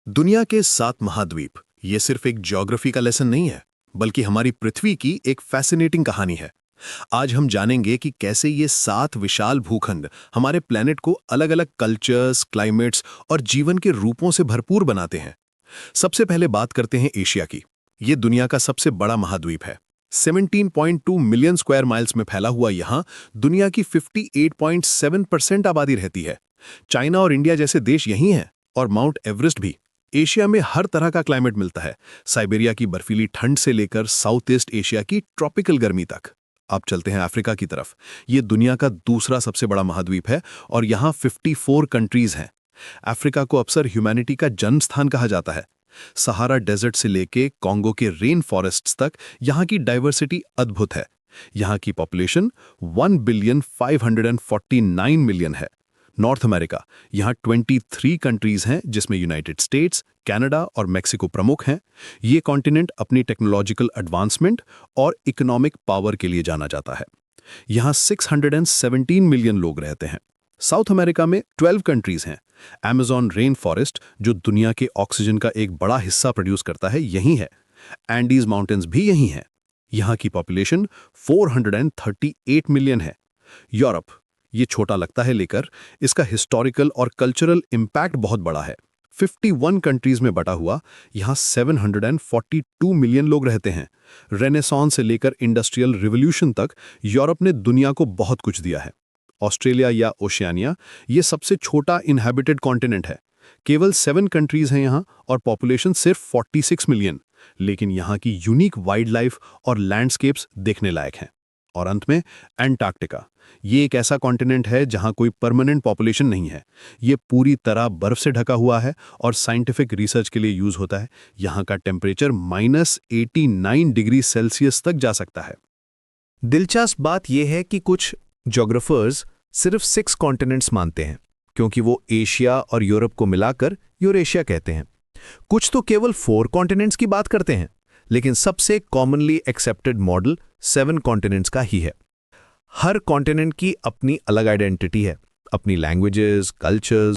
दुनिया के 7 महाद्वीप ये सिर्फ एक ज्योग्राफी का लेसन नहीं है, बल्कि हमारी पृथ्वी की एक फैसिनेटिंग कहानी है। आज हम जानेंगे कि कैसे ये 7 विशाल भूखंड हमारे प्लेनेट को अलग अलग कल्चर्स, क्लाइमेट्स और जीवन के रूपों से भरपूर बनाते हैं। सबसे पहले बात करते हैं एशिया की। ये दुनिया का सबसे बड़ा महाद्वीप है। 17.2 मिलियन स्क्वायर माइल्स में फैला हुआ यहाँ दुनिया की 58.7% आबादी रहती है। चाइना और इंडिया जैसे देश यही हैं, और माउंट एवरेस्ट भी। एशिया में हर तरह का क्लाइमेट मिलता है, साइबेरिया की बर्फीली ठंड से लेकर साउथ ईस्ट एशिया की ट्रॉपिकल गर्मी तक। अब चलते हैं अफ्रीका की तरफ। ये दुनिया का दूसरा सबसे बड़ा महाद्वीप है और यहाँ 54 कंट्रीज हैं। अफ्रीका को अक्सर ह्यूमैनिटी का जन्म स्थान कहा जाता है। सहारा डेजर्ट से लेके कॉन्गो के रेन फॉरेस्ट्स तक यहाँ की डाइवर्सिटी अद्भुत है। यहाँ की पॉपुलेशन 1,549 मिलियन है। नॉर्थ अमेरिका, यहाँ 23 कंट्रीज हैं, जिसमें यूनाइटेड स्टेट्स, कनाडा और मेक्सिको प्रमुख हैं। ये कॉन्टिनेंट अपनी टेक्नोलॉजिकल एडवांसमेंट और इकोनॉमिक पावर के लिए जाना जाता है। यहाँ 617 मिलियन लोग रहते हैं। साउथ अमेरिका में 12 कंट्रीज हैं। अमेज़न रेन फॉरेस्ट, जो दुनिया के ऑक्सीजन का एक बड़ा हिस्सा प्रोड्यूस करता है, यहीं है। एंडीज माउंटेन्स भी यहीं हैं। यहाँ की पॉपुलेशन 438 मिलियन है। यूरोप, ये छोटा लगता है, लेकर इसका हिस्टोरिकल और कल्चरल इम्पैक्ट बहुत बड़ा है। 51 कंट्रीज में बटा हुआ यहाँ 742 मिलियन लोग रहते हैं। रेनेसांस से लेकर इंडस्ट्रियल रिवॉल्यूशन तक यूरोप ने दुनिया को बहुत कुछ दिया है। ऑस्ट्रेलिया या ओशियानिया, ये सबसे छोटा इनहैबिटेड कॉन्टिनेंट है। केवल 7 कंट्रीज हैं यहाँ और पॉपुलेशन सिर्फ 46 मिलियन, लेकिन यहाँ की यूनिक वाइल्ड लाइफ और लैंडस्केप्स देखने लायक हैं। और अंत में एंटार्क्टिका, ये एक ऐसा कॉन्टिनेंट है जहां कोई परमानेंट पॉपुलेशन नहीं है। ये पूरी तरह बर्फ से ढका हुआ है और साइंटिफिक रिसर्च के लिए यूज होता है। यहाँ का टेम्परेचर -89 डिग्री सेल्सियस तक जा सकता है। दिलचस्प बात यह है कि कुछ ज्योग्राफर्स सिर्फ 6 कॉन्टिनेंट्स मानते हैं, क्योंकि वो एशिया और यूरोप को मिलाकर यूरेशिया कहते हैं। कुछ तो केवल 4 कॉन्टिनेंट्स की बात करते हैं, लेकिन सबसे कॉमनली एक्सेप्टेड मॉडल 7 कॉन्टिनेंट्स का ही है। हर कॉन्टिनेंट की अपनी अलग आइडेंटिटी है, अपनी लैंग्वेजेस, कल्चर्स